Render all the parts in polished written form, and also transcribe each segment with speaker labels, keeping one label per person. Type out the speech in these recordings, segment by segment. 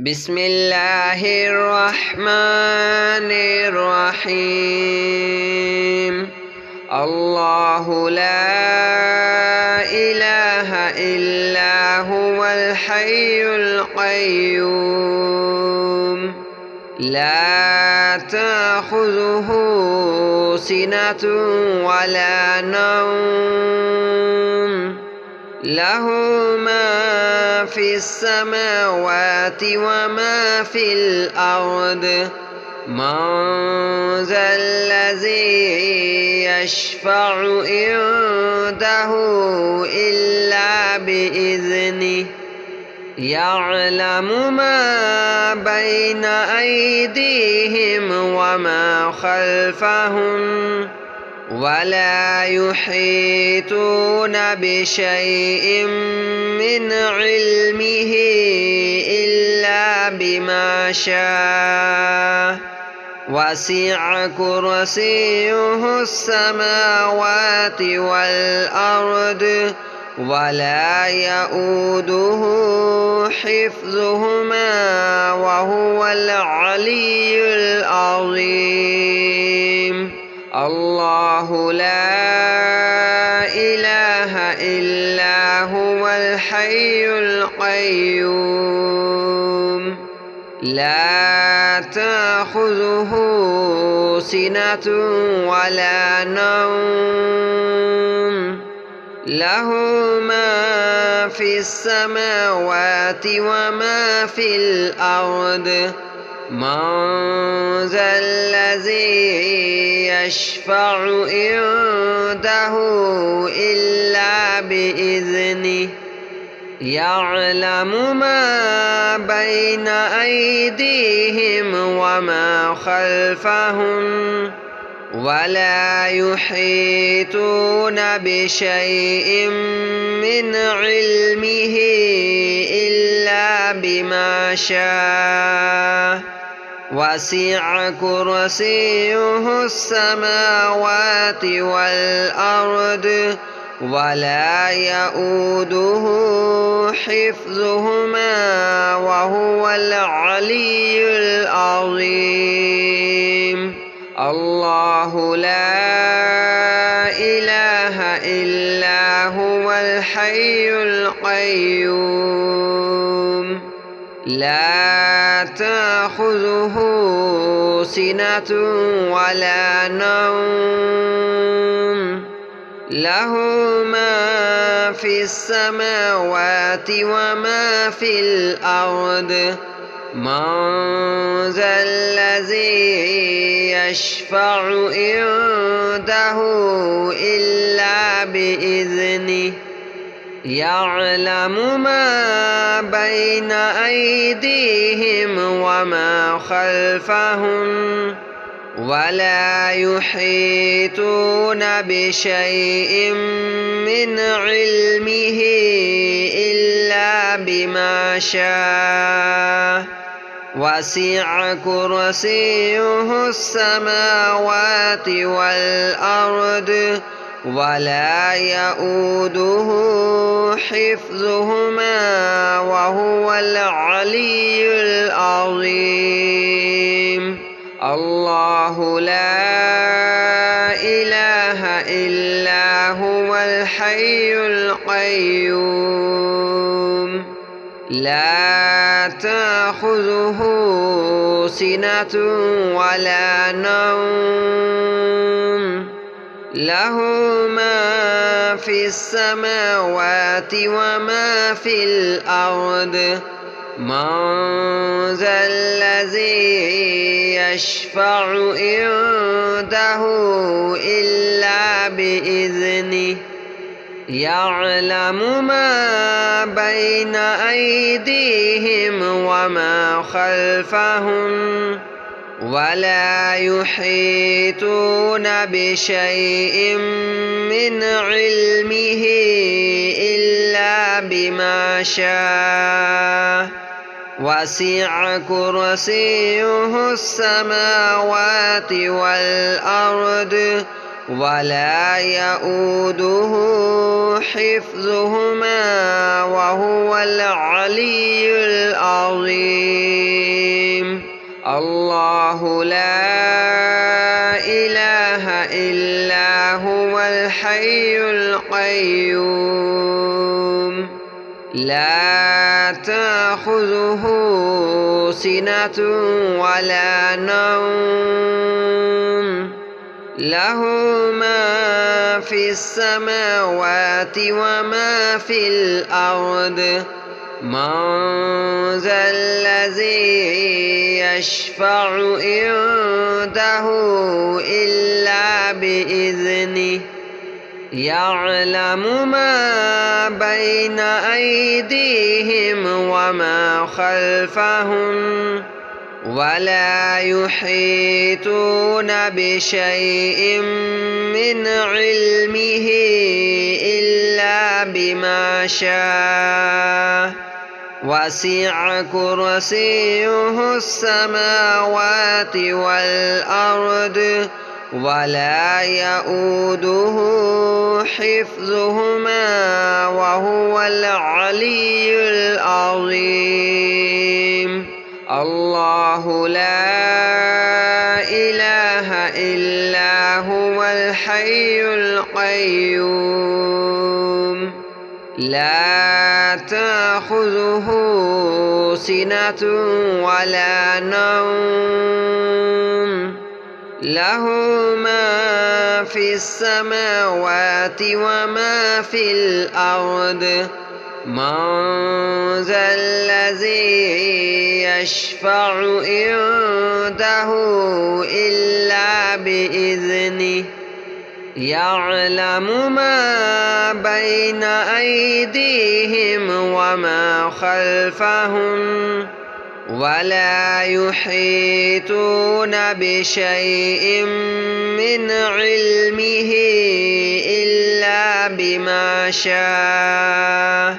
Speaker 1: بسم الله الرحمن الرحيم. الله لا إله إلا هو الحي القيوم لا تأخذه سنة ولا نوم له ما في السماوات وما في الأرض من ذا الذي يشفع عنده إلا بإذنه يعلم ما بين أيديهم وما خلفهم ولا يحيطون بشيء من علمه إلا بما شاء وسع كرسيه السماوات والأرض ولا يؤوده حفظهما وهو العلي العظيم. الله لا إله إلا هو الحي القيوم لا تأخذه سنة ولا نوم له ما في السماوات وما في الأرض من ذا الذي يشفع عنده إلا بإذنه يعلم ما بين أيديهم وما خلفهم ولا يحيطون بشيء من علمه إلا بما شاء وسع كرسيه السماوات والأرض ولا يؤوده حفظهما وهو العلي العظيم. الله لا إله إلا هو الحي القيوم لا تأخذه سنة ولا نوم له ما في السماوات وما في الأرض من ذا الذي يشفع عنده إلا بإذنه يعلم ما بين أيديهم وما خلفهم ولا يحيطون بشيء من علمه إلا بما شاء وسع كرسيه السماوات والأرض ولا يؤوده حفظهما وهو العلي العظيم. الله لا إله إلا هو الحي القيوم لا تأخذه سنة ولا نوم له ما في السماوات وما في الأرض من ذا الذي يشفع عنده إلا بإذنه يعلم ما بين أيديهم وما خلفهم ولا يحيطون بشيء من علمه إلا بما شاء وسع كرسيه السماوات والأرض ولا يؤوده حفظهما وهو العلي العظيم. الله لا إله إلا هو الحي القيوم لا تأخذه سنة ولا نوم له ما في السماوات وما في الأرض من ذا الذي يشفع عنده إلا بإذنه يعلم ما بين أيديهم وما خلفهم ولا يحيطون بشيء من علمه إلا بما شاء وسع كرسيه السماوات والأرض ولا يؤوده حفظهما وهو العلي العظيم الله لا إله إلا هو الحي القيوم لا تأخذه سنة ولا نوم له ما في السماوات وما في الأرض من ذا الذي يشفع عنده إلا بإذنه يعلم ما بين أيديهم وما خلفهم ولا يحيطون بشيء من علمه إلا بما شاء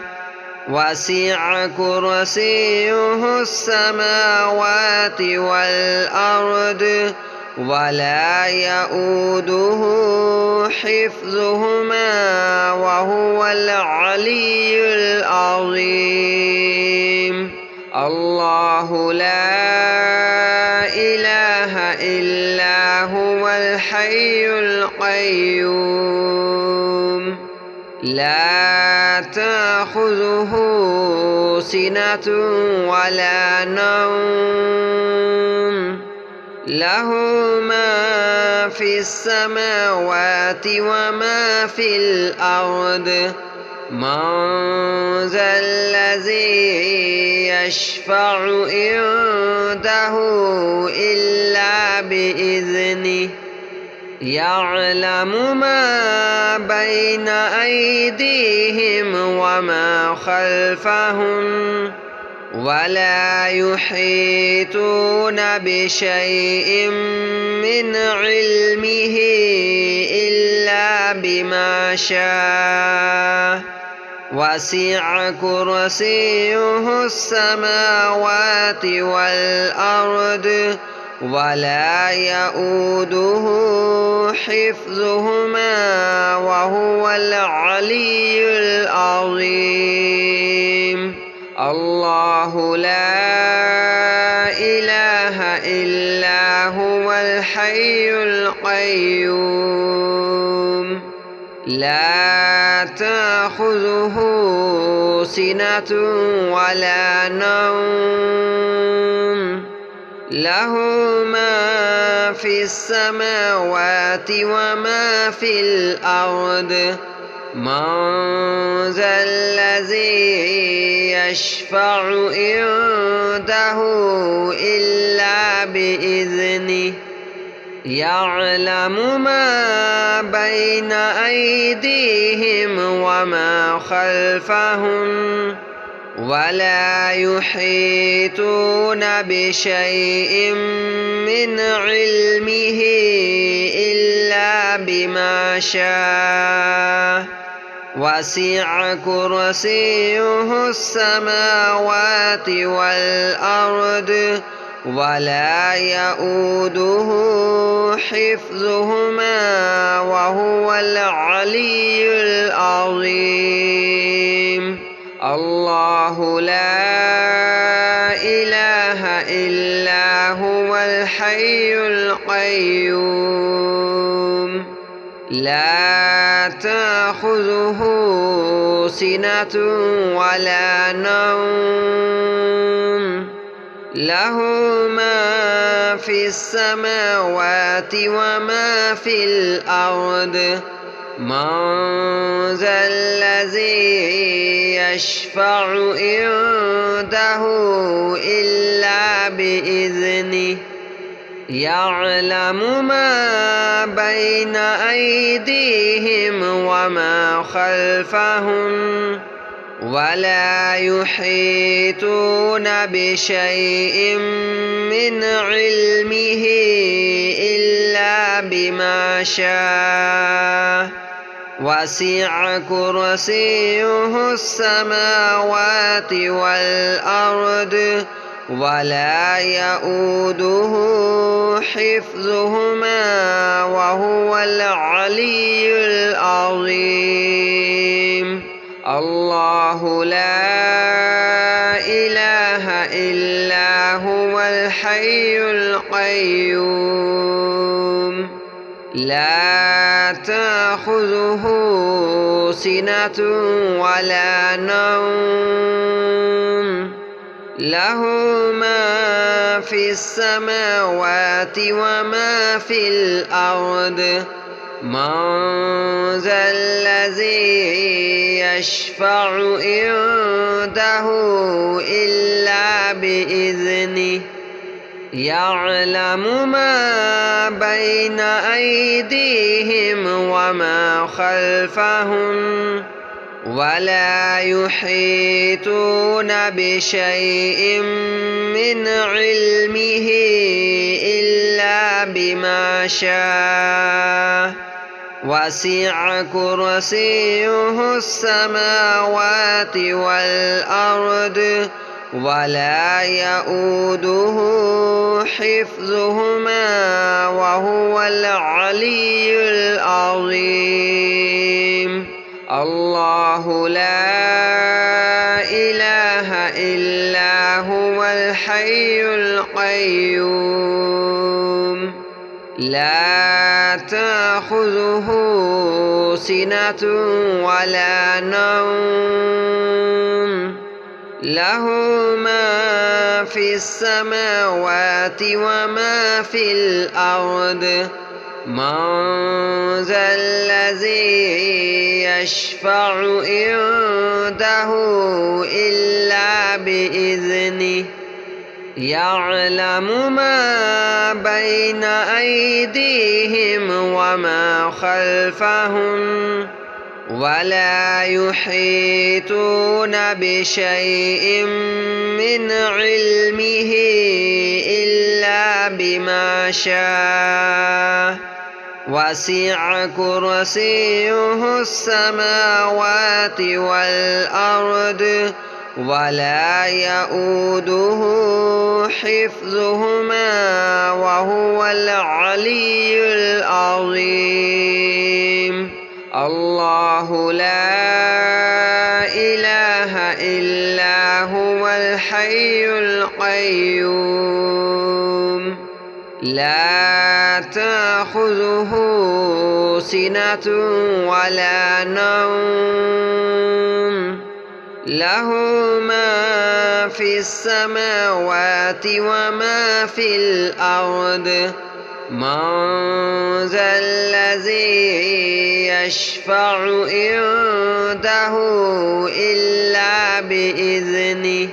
Speaker 1: وسع كرسيه السماوات والأرض ولا يؤوده حفظهما وهو العلي العظيم الله لا إله إلا هو الحي القيوم لا تأخذه سنة ولا نوم له ما في السماوات وما في الأرض من ذا الذي يشفع عنده إلا بإذنه يعلم ما بين أيديهم وما خلفهم ولا يحيطون بشيء من علمه إلا بما شاء وسع كرسيه السماوات والأرض ولا يؤوده حفظهما وهو العلي العظيم الله لا إله إلا هو الحي القيوم لا تأخذه سنة ولا نوم له ما في السماوات وما في الأرض من ذا الذي يشفع عنده إلا بإذنه يعلم ما بين أيديهم وما خلفهم ولا يحيطون بشيء من علمه إلا بما شاء وسع كرسيه السماوات والأرض ولا يؤوده حفظهما وهو العلي العظيم الله لا إله إله إلا هو الحي القيوم لا تأخذه سنة ولا نوم له ما في السماوات وما في الأرض من ذا الذي يشفع عنده إلا بإذنه يعلم ما بين أيديهم وما خلفهم ولا يحيطون بشيء من علمه إلا بما شاء وسع كرسيه السماوات والأرض ولا يؤوده حفظهما وهو العلي العظيم الله لا إله إلا هو الحي القيوم لا تأخذه سنة ولا نوم له ما في السماوات وما في الأرض من ذا الذي يشفع عنده إلا بإذنه يعلم ما بين أيديهم وما خلفهم ولا يحيطون بشيء من علمه إلا بما شاء وسع كرسيه السماوات والأرض ولا يؤوده حفظهما وهو العلي العظيم الله لا إله إلا هو الحي القيوم لا تأخذه سنة ولا نوم له ما في السماوات وما في الأرض من ذا الذي يشفع عنده إلا بإذنه يعلم ما بين أيديهم وما خلفهم ولا يحيطون بشيء من علمه إلا بما شاء وسع كرسيه السماوات والأرض ولا يؤوده حفظهما وهو العلي العظيم الله لا إله إلا هو الحي القيوم لا تأخذه سنة ولا نوم له ما في السماوات وما في الأرض من ذا الذي يشفع عنده إلا بإذنه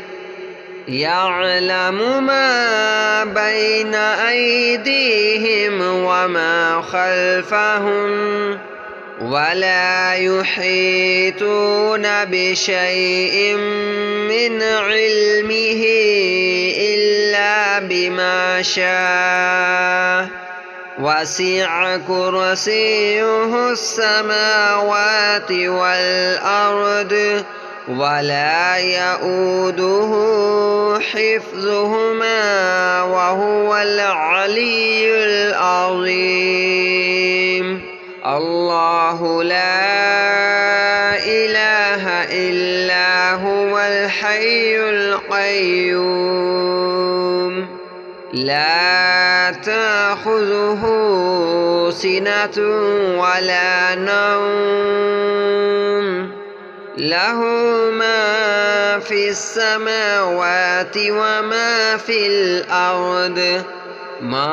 Speaker 1: يعلم ما بين أيديهم وما خلفهم ولا يحيطون بشيء من علمه إلا بما شاء وسع كرسيه السماوات والأرض ولا يؤوده حفظهما وهو العلي العظيم الله لا إله إلا هو الحي القيوم لا تأخذه سنة ولا نوم له ما في السماوات وما في الأرض من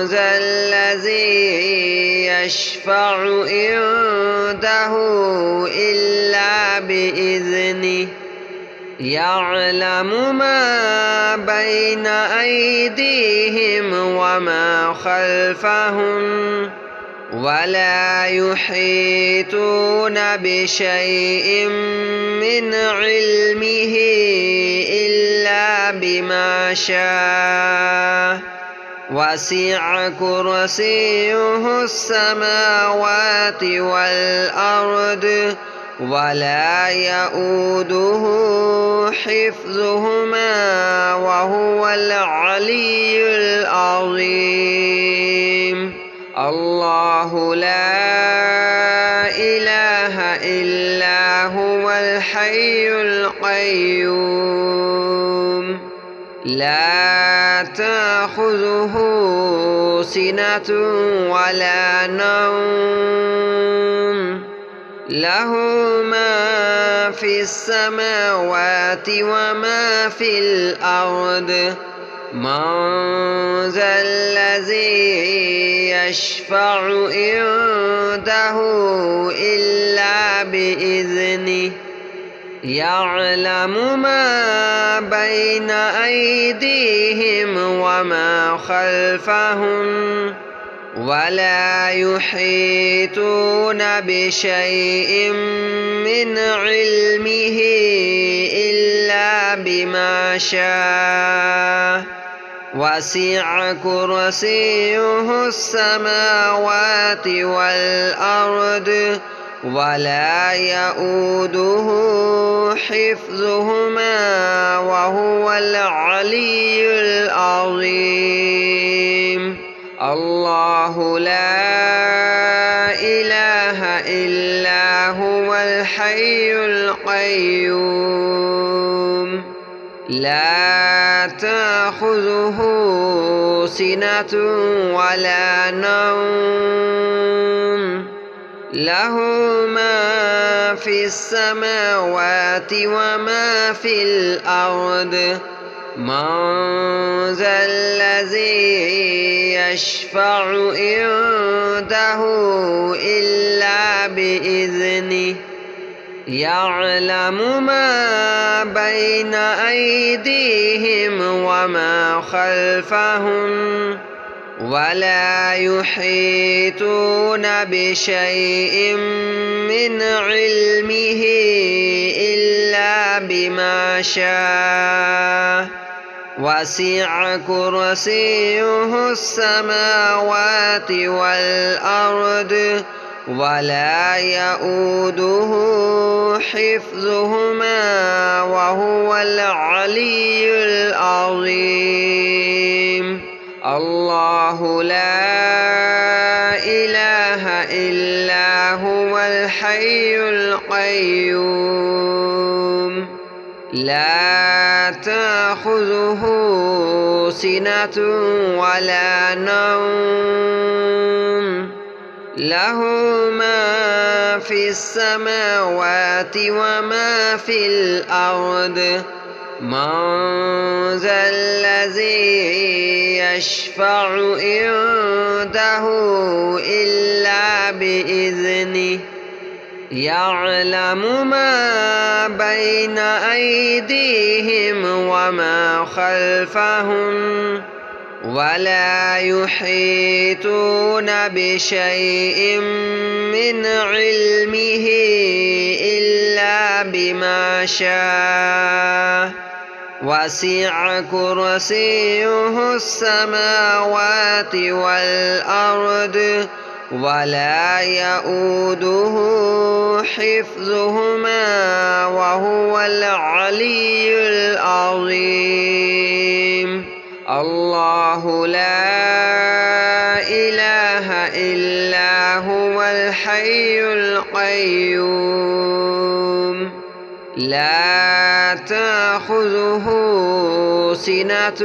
Speaker 1: ذا الذي يشفع عنده إلا بإذنه يعلم ما بين أيديهم وما خلفهم ولا يحيطون بشيء من علمه إلا بما شاء وسع كرسيه السماوات والأرض ولا يؤوده حفظهما وهو العلي العظيم الله لا إله إلا هو الحي القيوم لا تأخذه سنة ولا نوم له ما في السماوات وما في الأرض من ذا الذي يشفع عنده إلا بإذنه يعلم ما بين أيديهم وما خلفهم ولا يحيطون بشيء من علمه إلا بما شاء وسع كرسيه السماوات والأرض ولا يؤوده حفظهما وهو العلي العظيم الله لا إله إلا هو الحي القيوم لا تأخذه سنة ولا نوم له ما في السماوات وما في الأرض من ذا الذي يشفع عنده إلا بإذنه يعلم ما بين أيديهم وما خلفهم ولا يحيطون بشيء من علمه إلا بما شاء وسع كرسيه السماوات والأرض ولا يؤوده حفظهما وهو العلي العظيم الله لا إله إلا هو الحي القيوم لا تأخذه سنة ولا نوم له ما في السماوات وما في الأرض من ذا الذي يشفع عنده إلا بإذنه يعلم ما بين أيديهم وما خلفهم ولا يحيطون بشيء من علمه إلا بما شاء وسع كرسيه السماوات والأرض ولا يؤوده حفظهما وهو العلي العظيم الله لا إله إلا هو الحي القيوم لا تأخذه سِنَةٌ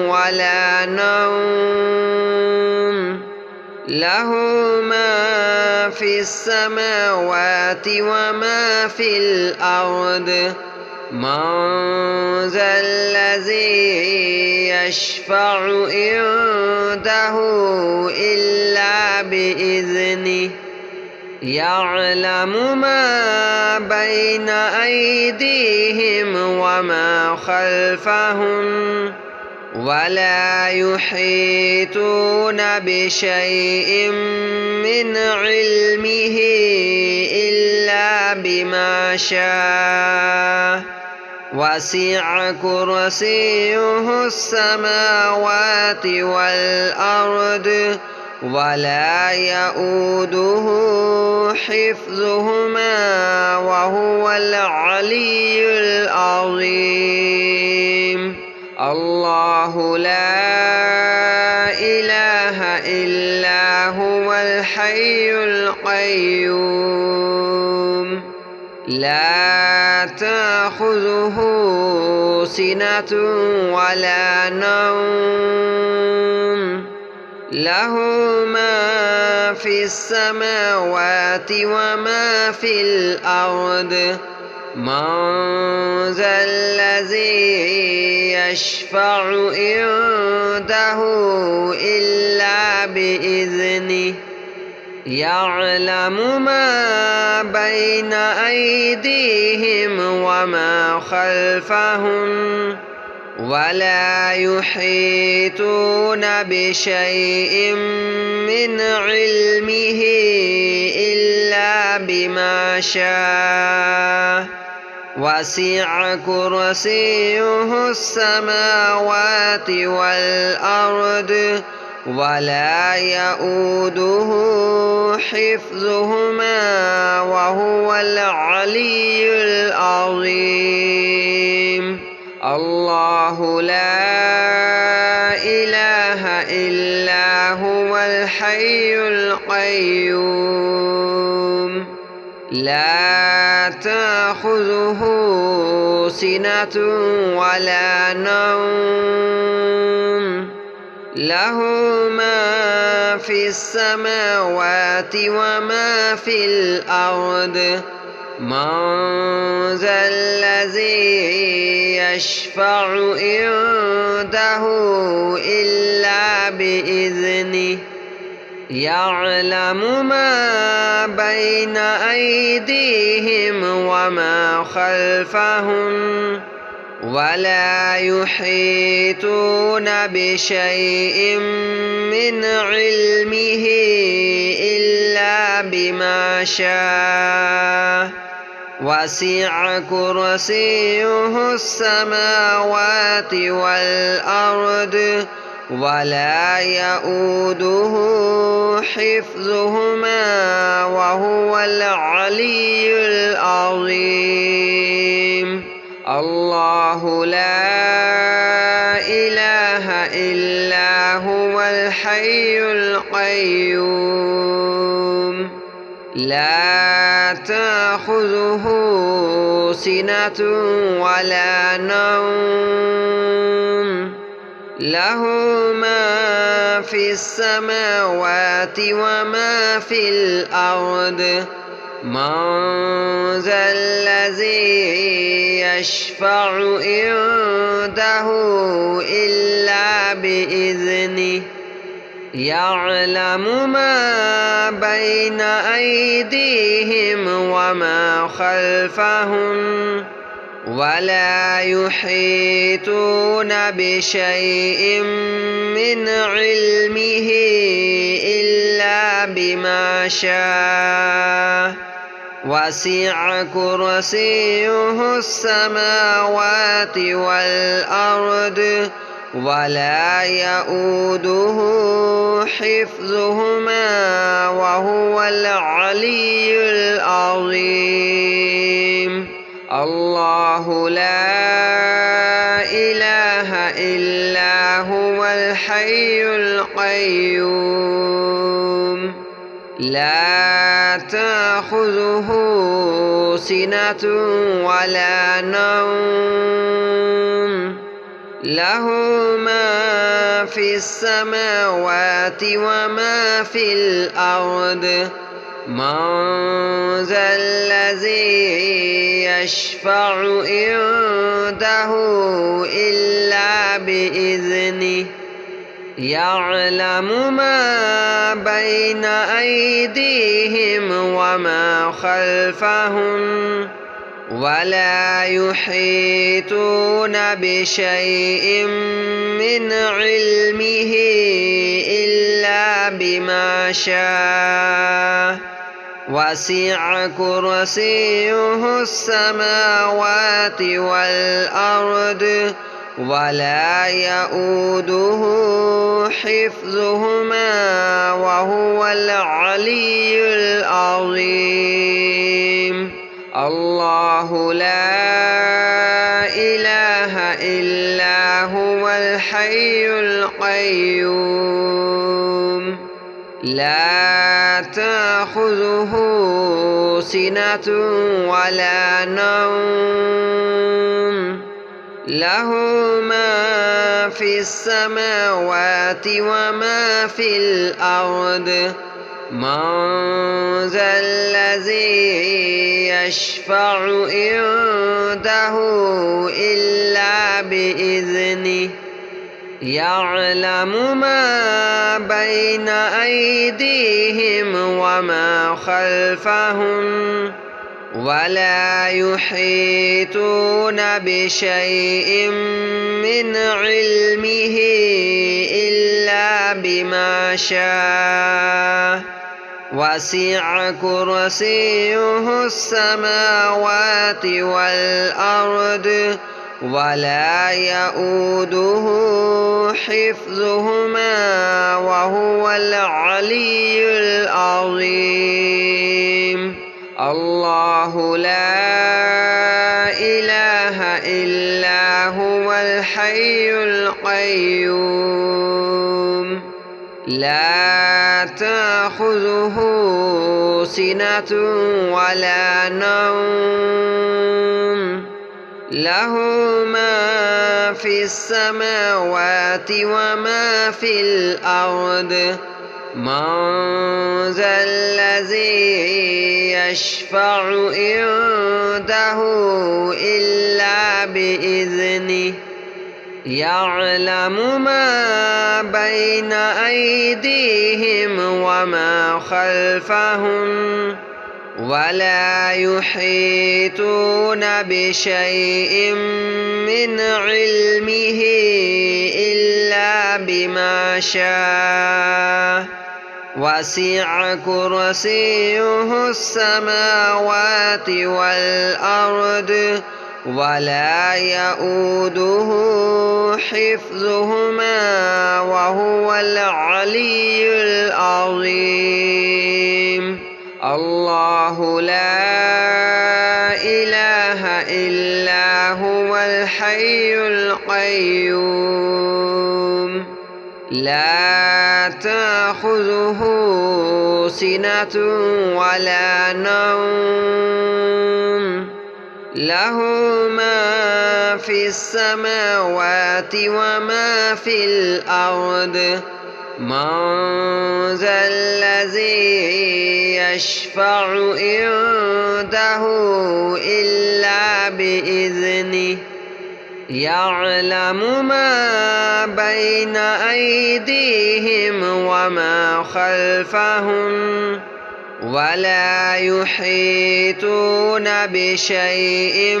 Speaker 1: وَلَا نَوْمٌ له ما في السماوات وما في الأرض من ذا الذي يشفع عنده إلا بإذنه يعلم ما بين أيديهم وما خلفهم ولا يحيطون بشيء من علمه إلا بما شاء وسع كرسيه السماوات والأرض ولا يؤوده حفظهما وهو العلي العظيم الله لا إله إلا هو الحي القيوم لا تأخذه سنة ولا نوم له ما في السماوات وما في الأرض من ذا الذي يشفع عنده إلا بإذنه يعلم ما بين أيديهم وما خلفهم ولا يحيطون بشيء من علمه إلا بما شاء وسع كرسيه السماوات والأرض ولا يؤوده حفظهما وهو العلي العظيم الله لا إله إلا هو الحي القيوم لا تأخذه سنة ولا نوم له ما في السماوات وما في الأرض من ذا الذي يشفع عنده إلا بإذنه يعلم ما بين أيديهم وما خلفهم ولا يحيطون بشيء من علمه إلا بما شاء وسع كرسيه السماوات والأرض ولا يؤوده حفظهما وهو العلي العظيم الله لا إله إلا هو الحي القيوم لا تأخذه سنة ولا نوم له ما في السماوات وما في الأرض من ذا الذي يشفع عنده إلا بإذنه يعلم ما بين أيديهم وما خلفهم ولا يحيطون بشيء من علمه إلا بما شاء وسع كرسيه السماوات والأرض ولا يؤوده حفظهما وهو العلي العظيم الله لا إله إلا هو الحي القيوم لا تأخذه سنة ولا نوم له ما في السماوات وما في الأرض من ذا الذي يشفع عنده إلا بإذنه يعلم ما بين أيديهم وما خلفهم ولا يحيطون بشيء من علمه إلا بما شاء وسع كرسيه السماوات والأرض ولا يؤوده حفظهما وهو العلي العظيم. الله لا إله إلا هو الحي القيوم لا تأخذه سنة ولا نوم له ما في السماوات وما في الأرض من ذا الذي يشفع عنده إلا بإذنه يعلم ما بين أيديهم وما خلفهم ولا يحيطون بشيء من علمه إلا بما شاء وسع كرسيه السماوات والأرض ولا يؤوده حفظهما وهو العلي العظيم. الله لا إله إلا هو الحي القيوم لا تأخذه سنة ولا نوم له ما في السماوات وما في الأرض من ذا الذي يشفع عنده إلا بإذنه يعلم ما بين أيديهم وما خلفهم ولا يحيطون بشيء من علمه إلا بما شاء وسع كرسيه السماوات والأرض ولا يؤوده حفظهما وهو العلي العظيم. الله لا إله إلا هو الحي القيوم لا تأخذه سنة ولا نوم له ما في السماوات وما في الأرض من ذا الذي يشفع عنده إلا بإذنه يعلم ما بين أيديهم وما خلفهم ولا يحيطون بشيء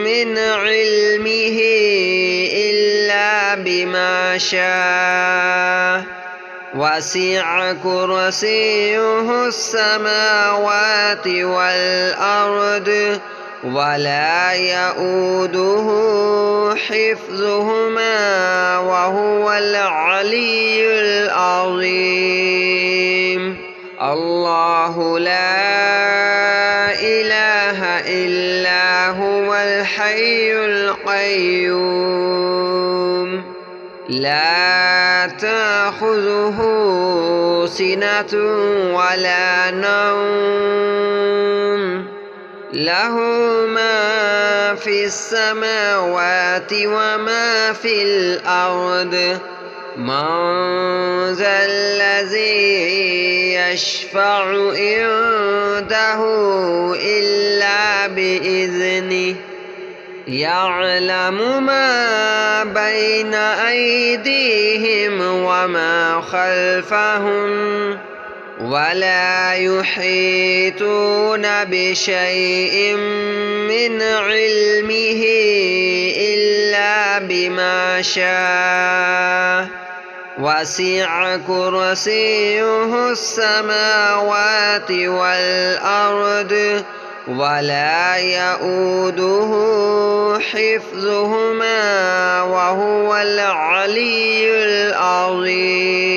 Speaker 1: من علمه إلا بما شاء وسع كرسيه السماوات والأرض ولا يؤوده حفظهما وهو العلي العظيم. الله لا إله إلا هو الحي القيوم لا تأخذه سنة ولا نوم له ما في السماوات وما في الأرض من ذا الذي يشفع عنده إلا بإذنه يعلم ما بين أيديهم وما خلفهم ولا يحيطون بشيء من علمه إلا بما شاء وسع كرسيه السماوات والأرض ولا يؤوده حفظهما وهو العلي العظيم.